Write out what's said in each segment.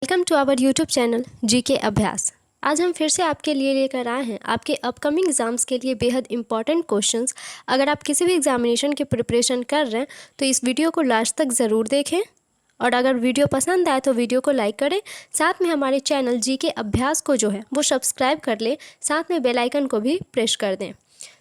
Welcome to our YouTube channel GK Abhyas. आज हम फिर से आपके लिए लेकर आए हैं आपके अपकमिंग एग्ज़ाम्स के लिए बेहद इंपॉर्टेंट क्वेश्चंस। अगर आप किसी भी एग्जामिनेशन की प्रिपरेशन कर रहे हैं तो इस वीडियो को लास्ट तक ज़रूर देखें और अगर वीडियो पसंद आए तो वीडियो को लाइक करें। साथ में हमारे चैनल जीके अभ्यास को जो है वो सब्सक्राइब कर लें, साथ में बेल आइकन को भी प्रेस कर दें।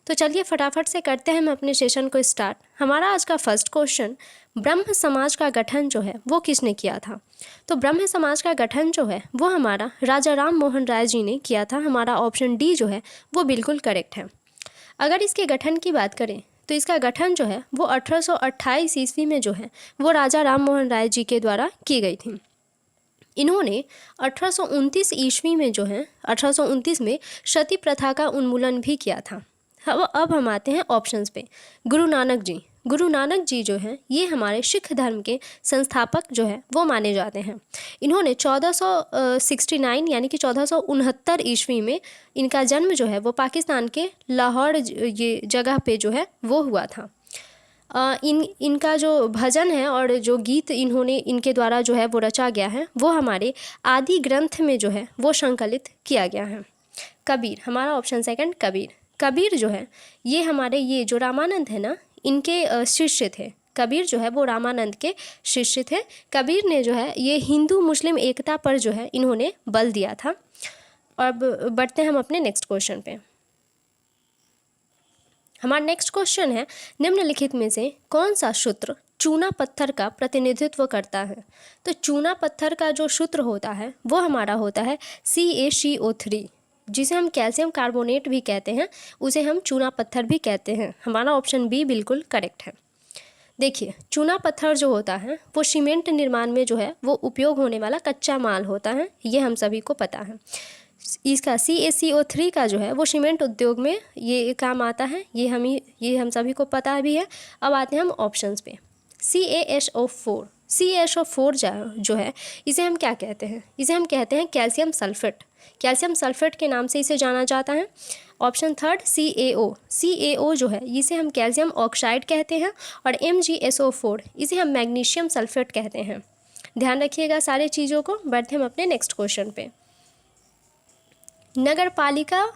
तो चलिए फटाफट से करते हैं हम अपने सेशन को स्टार्ट। हमारा आज का फर्स्ट क्वेश्चन, ब्रह्म समाज का गठन जो है वो किसने किया था? तो ब्रह्म समाज का गठन जो है वो हमारा राजा राम मोहन राय जी ने किया था। हमारा ऑप्शन डी जो है वो बिल्कुल करेक्ट है। अगर इसके गठन की बात करें तो इसका गठन जो है वो 1828 ईस्वी में जो है वो राजा राम मोहन राय जी के द्वारा की गई थी। इन्होंने 1829 ईस्वी में जो है 1829 में सती प्रथा का उन्मूलन भी किया था। अब हम आते हैं ऑप्शंस पे। गुरु नानक जी जो हैं ये हमारे सिख धर्म के संस्थापक जो है वो माने जाते हैं। इन्होंने 1469 यानी कि 1469 ईस्वी में इनका जन्म जो है वो पाकिस्तान के लाहौर ये जगह पे जो है वो हुआ था। इनका जो भजन है और जो गीत इन्होंने इनके द्वारा जो है वो रचा गया है वो हमारे आदि ग्रंथ में जो है वो संकलित किया गया है। कबीर, हमारा ऑप्शन सेकंड कबीर जो है ये हमारे ये जो रामानंद है ना इनके शिष्य थे। कबीर जो है वो रामानंद के शिष्य थे। कबीर ने जो है ये हिंदू मुस्लिम एकता पर जो है इन्होंने बल दिया था। अब बढ़ते हैं हम अपने नेक्स्ट क्वेश्चन पे। हमारा नेक्स्ट क्वेश्चन है, निम्नलिखित में से कौन सा सूत्र चूना पत्थर का प्रतिनिधित्व करता है? तो चूना पत्थर का जो सूत्र होता है वो हमारा होता है CaCO3, जिसे हम कैल्शियम कार्बोनेट भी कहते हैं, उसे हम चूना पत्थर भी कहते हैं। हमारा ऑप्शन बी बिल्कुल करेक्ट है। देखिए, चूना पत्थर जो होता है वो सीमेंट निर्माण में जो है वो उपयोग होने वाला कच्चा माल होता है, ये हम सभी को पता है। इसका CaCO3 का जो है वो सीमेंट उद्योग में ये काम आता है, ये हम सभी को पता भी है। अब आते हैं हम ऑप्शंस पे। CaSO4 जो है इसे हम क्या कहते हैं? इसे हम कहते हैं कैल्शियम सल्फेट के नाम से इसे जाना जाता है। ऑप्शन थर्ड CaO जो है इसे हम कैल्शियम ऑक्साइड कहते हैं और MgSO4 इसे हम मैग्नीशियम सल्फेट कहते हैं। ध्यान रखिएगा सारे चीज़ों को। बढ़ते हम अपने नेक्स्ट क्वेश्चन पे। नगर पालिका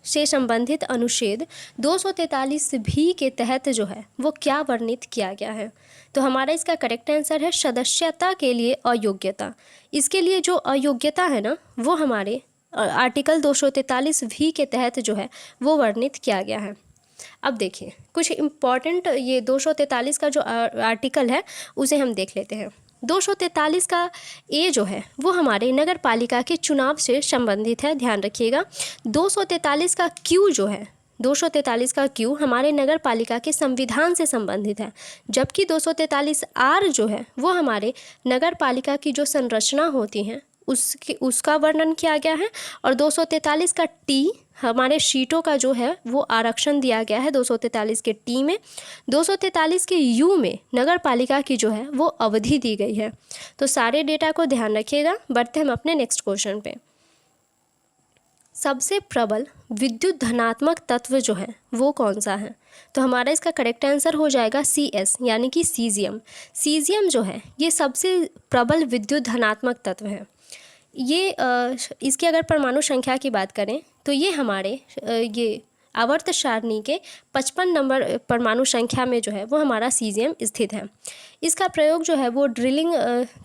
से संबंधित अनुच्छेद 243 भी के तहत जो है वो क्या वर्णित किया गया है? तो हमारा इसका करेक्ट आंसर है सदस्यता के लिए अयोग्यता। इसके लिए जो अयोग्यता है ना वो हमारे आर्टिकल 243 भी के तहत जो है वो वर्णित किया गया है। अब देखिए कुछ इम्पॉर्टेंट ये 243 का जो आर्टिकल है उसे हम देख लेते हैं। 243 का ए जो है वो हमारे नगर पालिका के चुनाव से संबंधित है। ध्यान रखिएगा। 243 का क्यू जो है 243 का क्यू हमारे नगर पालिका के संविधान से संबंधित है, जबकि 243 आर जो है वो हमारे नगर पालिका की जो संरचना होती हैं उसका वर्णन किया गया है। और 243 का टी हमारे सीटों का जो है वो आरक्षण दिया गया है 243 के टी में। 243 के यू में नगर पालिका की जो है वो अवधि दी गई है। तो सारे डेटा को ध्यान रखिएगा। बढ़ते हम अपने नेक्स्ट क्वेश्चन पे। सबसे प्रबल विद्युत धनात्मक तत्व जो है वो कौन सा है? तो हमारा इसका करेक्ट आंसर हो जाएगा CS यानी कि सीजियम जो है ये सबसे प्रबल विद्युत धनात्मक तत्व है। ये इसकी अगर परमाणु संख्या की बात करें तो ये हमारे ये आवर्त सारणी के 55 नंबर परमाणु संख्या में जो है वो हमारा सीजियम स्थित है। इसका प्रयोग जो है वो ड्रिलिंग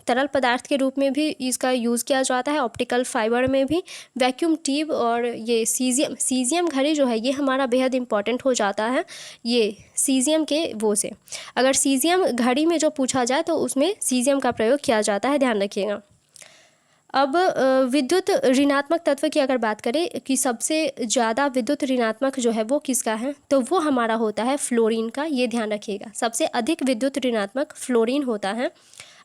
तरल पदार्थ के रूप में भी इसका यूज़ किया जाता है, ऑप्टिकल फाइबर में भी, वैक्यूम ट्यूब। और ये सीजियम घड़ी जो है ये हमारा बेहद इंपॉर्टेंट हो जाता है ये सीजियम के वो से। अगर सीजियम घड़ी में जो पूछा जाए तो उसमें सीजियम का प्रयोग किया जाता है, ध्यान रखिएगा। अब विद्युत ऋणात्मक तत्व की अगर बात करें कि सबसे ज़्यादा विद्युत ऋणात्मक जो है वो किसका है, तो वो हमारा होता है फ्लोरीन का। ये ध्यान रखिएगा, सबसे अधिक विद्युत ऋणात्मक फ्लोरीन होता है।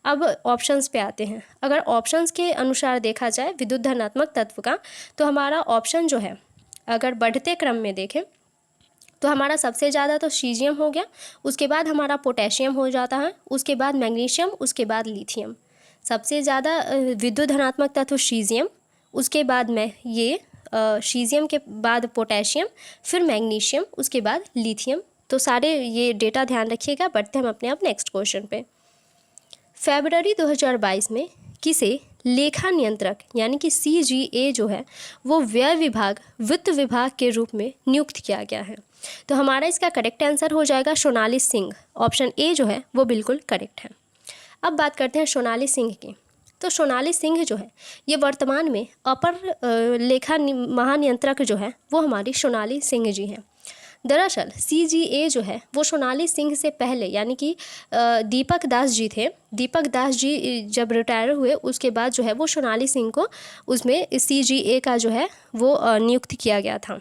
अब ऑप्शंस पे आते हैं। अगर ऑप्शंस के अनुसार देखा जाए विद्युत धनात्मक तत्व का, तो हमारा ऑप्शन जो है अगर बढ़ते क्रम में देखें तो हमारा सबसे ज़्यादा तो सीजियम हो गया, उसके बाद हमारा पोटेशियम हो जाता है, उसके बाद मैग्नीशियम, उसके बाद लिथियम। सबसे ज़्यादा विद्युत धनात्मक तत्व सीजियम, उसके बाद में ये सीजियम के बाद पोटेशियम, फिर मैग्नीशियम, उसके बाद लिथियम। तो सारे ये डेटा ध्यान रखिएगा। बढ़ते हम अपने आप नेक्स्ट क्वेश्चन पे। फरवरी 2022 में किसे लेखा नियंत्रक यानी कि CGA जो है वो व्यय विभाग वित्त विभाग के रूप में नियुक्त किया गया है। तो हमारा इसका करेक्ट आंसर हो जाएगा सोनाली सिंह। ऑप्शन ए जो है वो बिल्कुल करेक्ट है। अब बात करते हैं सोनाली सिंह की। तो सोनाली सिंह जो है ये वर्तमान में अपर लेखा महानियंत्रक जो है वो हमारी सोनाली सिंह जी हैं। दरअसल CGA जो है वो सोनाली सिंह से पहले यानी कि दीपक दास जी थे। दीपक दास जी जब रिटायर हुए उसके बाद जो है वो सोनाली सिंह को उसमें CGA का जो है वो नियुक्त किया गया था।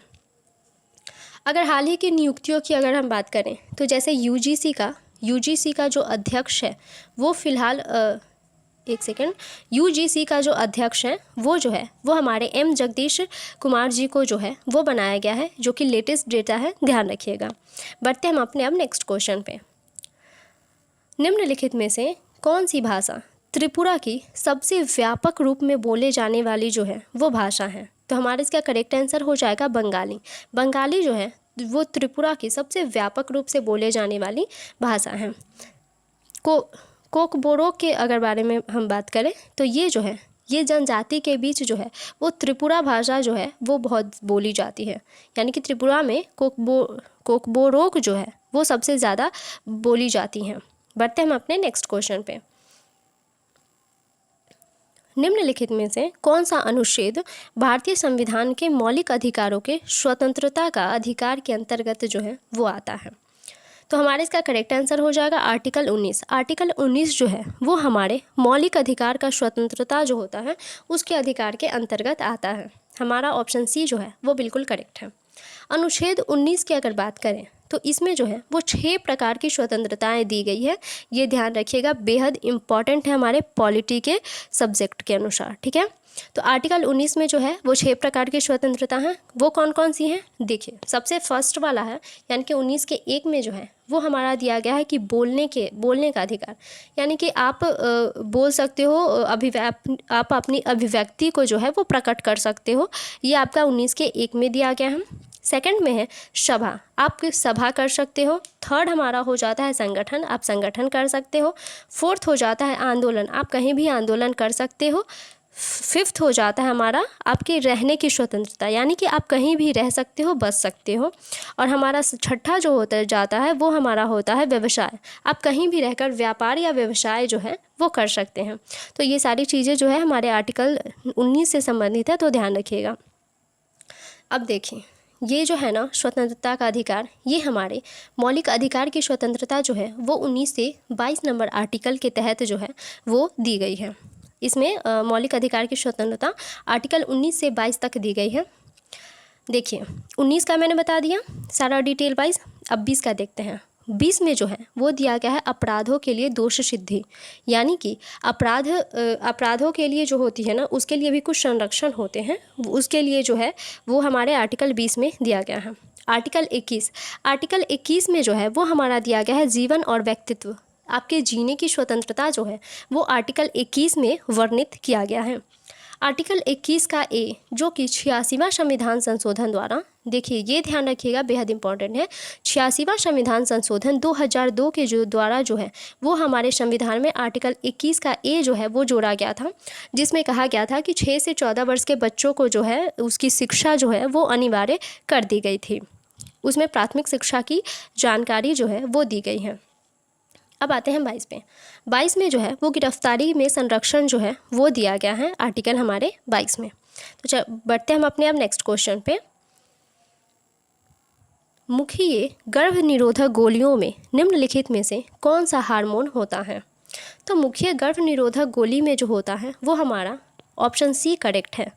अगर हाल ही की नियुक्तियों की अगर हम बात करें तो जैसे UGC का जो अध्यक्ष है वो फिलहाल UGC का जो अध्यक्ष है वो जो है वो हमारे M जगदीश कुमार जी को जो है वो बनाया गया है, जो कि लेटेस्ट डेटा है, ध्यान रखिएगा। बढ़ते हम अपने अब नेक्स्ट क्वेश्चन पे। निम्नलिखित में से कौन सी भाषा त्रिपुरा की सबसे व्यापक रूप में बोले जाने वाली जो है वो भाषा है? तो हमारा इसका करेक्ट आंसर हो जाएगा बंगाली। बंगाली जो है वो त्रिपुरा की सबसे व्यापक रूप से बोले जाने वाली भाषा है। कोकबोरोक के अगर बारे में हम बात करें तो ये जो है ये जनजाति के बीच जो है वो त्रिपुरा भाषा जो है वो बहुत बोली जाती है, यानी कि त्रिपुरा में कोकबोरोक जो है वो सबसे ज़्यादा बोली जाती हैं। बढ़ते हम अपने नेक्स्ट क्वेश्चन पे। निम्नलिखित में से कौन सा अनुच्छेद भारतीय संविधान के मौलिक अधिकारों के स्वतंत्रता का अधिकार के अंतर्गत जो है वो आता है? तो हमारे इसका करेक्ट आंसर हो जाएगा आर्टिकल 19। आर्टिकल 19 जो है वो हमारे मौलिक अधिकार का स्वतंत्रता जो होता है उसके अधिकार के अंतर्गत आता है। हमारा ऑप्शन सी जो है वो बिल्कुल करेक्ट है। अनुच्छेद 19 की अगर बात करें तो इसमें जो है वो 6 प्रकार की स्वतंत्रताएं दी गई है। ये ध्यान रखिएगा, बेहद इंपॉर्टेंट है हमारे पॉलिटी के सब्जेक्ट के अनुसार, ठीक है। तो आर्टिकल 19 में जो है वो 6 प्रकार की स्वतंत्रता हैं। वो कौन कौन सी हैं देखिए। सबसे फर्स्ट वाला है यानी कि 19 के 1 में जो है वो हमारा दिया गया है कि बोलने का अधिकार, यानी कि आप बोल सकते हो, आप अपनी अभिव्यक्ति को जो है वो प्रकट कर सकते हो। ये आपका 19 के 1 में दिया गया है। सेकंड में है सभा, आप सभा कर सकते हो। थर्ड हमारा हो जाता है संगठन, आप संगठन कर सकते हो। फोर्थ हो जाता है आंदोलन, आप कहीं भी आंदोलन कर सकते हो। फिफ्थ हो जाता है हमारा आपके रहने की स्वतंत्रता, यानी कि आप कहीं भी रह सकते हो, बस सकते हो। और हमारा छठा जो होता जाता है वो हमारा होता है व्यवसाय, आप कहीं भी रहकर व्यापार या व्यवसाय जो है वो कर सकते हैं। तो ये सारी चीज़ें जो है हमारे आर्टिकल 19 से संबंधित है, तो ध्यान रखिएगा। अब देखिए ये जो है ना स्वतंत्रता का अधिकार, ये हमारे मौलिक अधिकार की स्वतंत्रता जो है वो 19 से 22 नंबर आर्टिकल के तहत जो है वो दी गई है। इसमें मौलिक अधिकार की स्वतंत्रता आर्टिकल 19 से 22 तक दी गई है। देखिए 19 का मैंने बता दिया सारा डिटेल वाइज। अब 20 का देखते हैं। 20 में जो है वो दिया गया है अपराधों के लिए दोष सिद्धि, यानी कि अपराधों के लिए जो होती है ना उसके लिए भी कुछ संरक्षण होते हैं, उसके लिए जो है वो हमारे आर्टिकल 20 में दिया गया है। आर्टिकल 21 में जो है वो हमारा दिया गया है जीवन और व्यक्तित्व, आपके जीने की स्वतंत्रता जो है वो आर्टिकल 21 में वर्णित किया गया है। आर्टिकल 21 का ए जो कि 86वां संविधान संशोधन द्वारा, देखिए ये ध्यान रखिएगा बेहद इंपॉर्टेंट है, 86वां संविधान संशोधन 2002 के द्वारा जो है वो हमारे संविधान में आर्टिकल 21 का ए जो है वो जोड़ा गया था, जिसमें कहा गया था कि 6 से 14 वर्ष के बच्चों को जो है उसकी शिक्षा जो है वो अनिवार्य कर दी गई थी। उसमें प्राथमिक शिक्षा की जानकारी जो है वो दी गई है। अब आते हैं 22 पे। 22 में जो है वो गिरफ्तारी में संरक्षण जो है वो दिया गया है आर्टिकल हमारे 22 में। तो बढ़ते हम अपने अब नेक्स्ट क्वेश्चन पे। मुख्य गर्भ निरोधक गोलियों में निम्नलिखित में से कौन सा हार्मोन होता है? तो मुख्य गर्भ निरोधक गोली में जो होता है वो हमारा ऑप्शन सी करेक्ट है।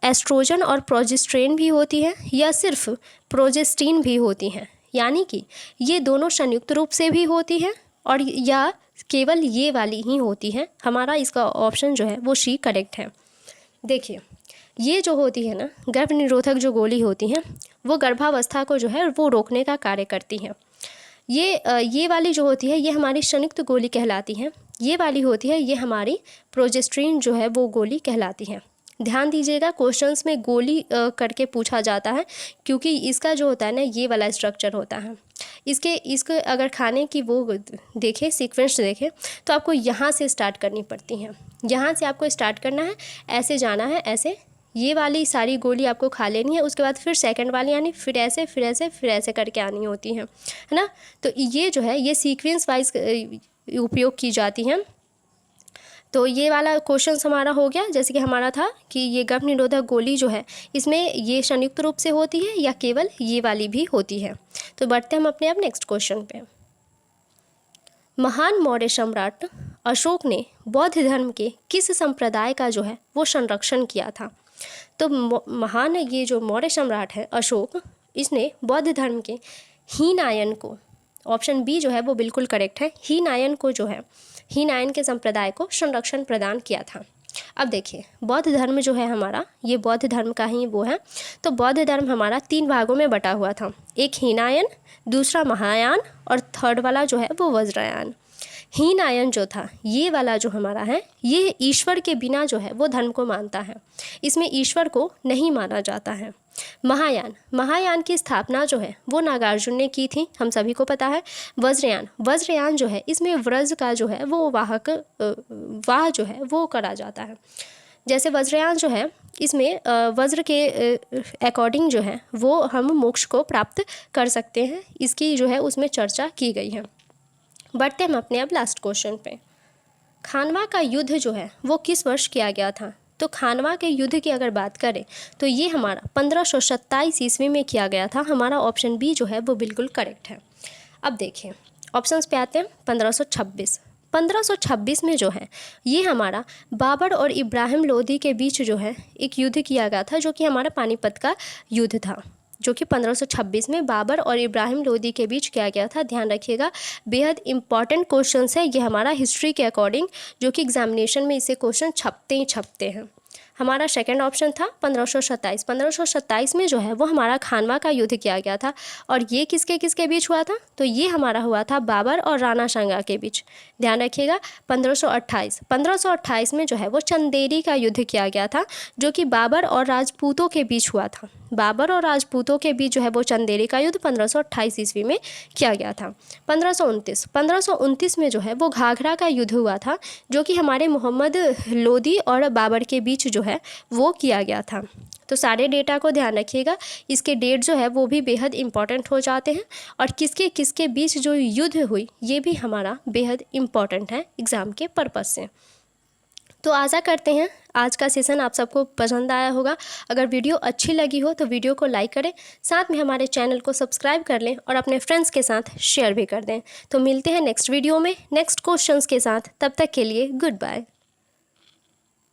एस्ट्रोजन और प्रोजेस्टेरोन भी होती है या सिर्फ प्रोजेस्टीन भी होती हैं, यानी कि ये दोनों संयुक्त रूप से भी होती है और या केवल ये वाली ही होती है। हमारा इसका ऑप्शन जो है वो सी करेक्ट है। देखिए ये जो होती है ना गर्भ निरोधक जो गोली होती हैं वो गर्भावस्था को जो है वो रोकने का कार्य करती हैं। ये वाली जो होती है ये हमारी संयुक्त गोली कहलाती है। ये वाली होती है ये हमारी प्रोजेस्टेरोन जो है वो गोली कहलाती है। ध्यान दीजिएगा, क्वेश्चंस में गोली करके पूछा जाता है, क्योंकि इसका जो होता है ना ये वाला स्ट्रक्चर होता है। इसको अगर खाने की वो देखें, सीक्वेंस देखें, तो आपको यहाँ से स्टार्ट करनी पड़ती हैं। यहाँ से आपको स्टार्ट करना है, ऐसे जाना है, ऐसे ये वाली सारी गोली आपको खा लेनी है। उसके बाद फिर सेकंड वाली आनी, फिर ऐसे फिर ऐसे फिर ऐसे करके आनी होती है ना। तो ये जो है ये सीक्वेंस वाइज उपयोग की जाती हैं। तो ये वाला क्वेश्चन हमारा हो गया, जैसे कि हमारा था कि ये गर्भ निरोधक गोली जो है इसमें ये संयुक्त रूप से होती है या केवल ये वाली भी होती है। तो बढ़ते हम अपने अब नेक्स्ट क्वेश्चन पे। महान मौर्य सम्राट अशोक ने बौद्ध धर्म के किस संप्रदाय का जो है वो संरक्षण किया था? तो महान ये जो मौर्य सम्राट है अशोक, इसने बौद्ध धर्म के हीनयान को, ऑप्शन बी जो है वो बिल्कुल करेक्ट है, हीनयान को जो है हीनयान के संप्रदाय को संरक्षण प्रदान किया था। अब देखिए बौद्ध धर्म जो है हमारा, ये बौद्ध धर्म का ही वो है। तो बौद्ध धर्म हमारा 3 भागों में बटा हुआ था, एक हीनयान, दूसरा महायान और थर्ड वाला जो है वो वज्रयान। हीनयान जो था ये वाला जो हमारा है, ये ईश्वर के बिना जो है वो धर्म को मानता है, इसमें ईश्वर को नहीं माना जाता है। महायान की स्थापना जो है वो नागार्जुन ने की थी, हम सभी को पता है। वज्रयान जो है इसमें व्रज का जो है वो वाह जो है वो करा जाता है। जैसे वज्रयान जो है इसमें वज्र के अकॉर्डिंग जो है वो हम मोक्ष को प्राप्त कर सकते हैं, इसकी जो है उसमें चर्चा की गई है। बढ़ते हम अपने अब लास्ट क्वेश्चन पे। खानवा का युद्ध जो है वो किस वर्ष किया गया था? तो खानवा के युद्ध की अगर बात करें तो ये हमारा 1527 ईस्वी में किया गया था। हमारा ऑप्शन बी जो है वो बिल्कुल करेक्ट है। अब देखिए ऑप्शंस पे आते हैं। 1526 में जो है ये हमारा बाबर और इब्राहिम लोदी के बीच जो है एक युद्ध किया गया था, जो कि हमारा पानीपत का युद्ध था, जो कि 1526 में बाबर और इब्राहिम लोदी के बीच किया गया था। ध्यान रखिएगा, बेहद इंपॉर्टेंट क्वेश्चन है ये हमारा हिस्ट्री के अकॉर्डिंग, जो कि एग्जामिनेशन में इसे क्वेश्चन छपते ही छपते हैं। हमारा सेकंड ऑप्शन था 1527 में जो है वो हमारा खानवा का युद्ध किया गया था। और ये किसके किसके बीच हुआ था? तो ये हमारा हुआ था बाबर और राणा सांगा के बीच। ध्यान रखिएगा 1528 में जो है वो चंदेरी का युद्ध किया गया था, जो कि बाबर और राजपूतों के बीच हुआ था। बाबर और राजपूतों के बीच जो है वो चंदेरी का युद्ध 1528 ईस्वी में किया गया था। 1529 में जो है वो घाघरा का युद्ध हुआ था, जो कि हमारे मोहम्मद लोदी और बाबर के बीच जो है वो किया गया था। तो सारे डेटा को ध्यान रखिएगा, इसके डेट जो है वो भी बेहद इंपॉर्टेंट हो जाते हैं, और किसके किसके बीच जो युद्ध हुई ये भी हमारा बेहद इंपॉर्टेंट है एग्ज़ाम के पर्पज़ से। तो आशा करते हैं आज का सेशन आप सबको पसंद आया होगा। अगर वीडियो अच्छी लगी हो तो वीडियो को लाइक करें, साथ में हमारे चैनल को सब्सक्राइब कर लें और अपने फ्रेंड्स के साथ शेयर भी कर दें। तो मिलते हैं नेक्स्ट वीडियो में नेक्स्ट क्वेश्चंस के साथ, तब तक के लिए गुड बाय।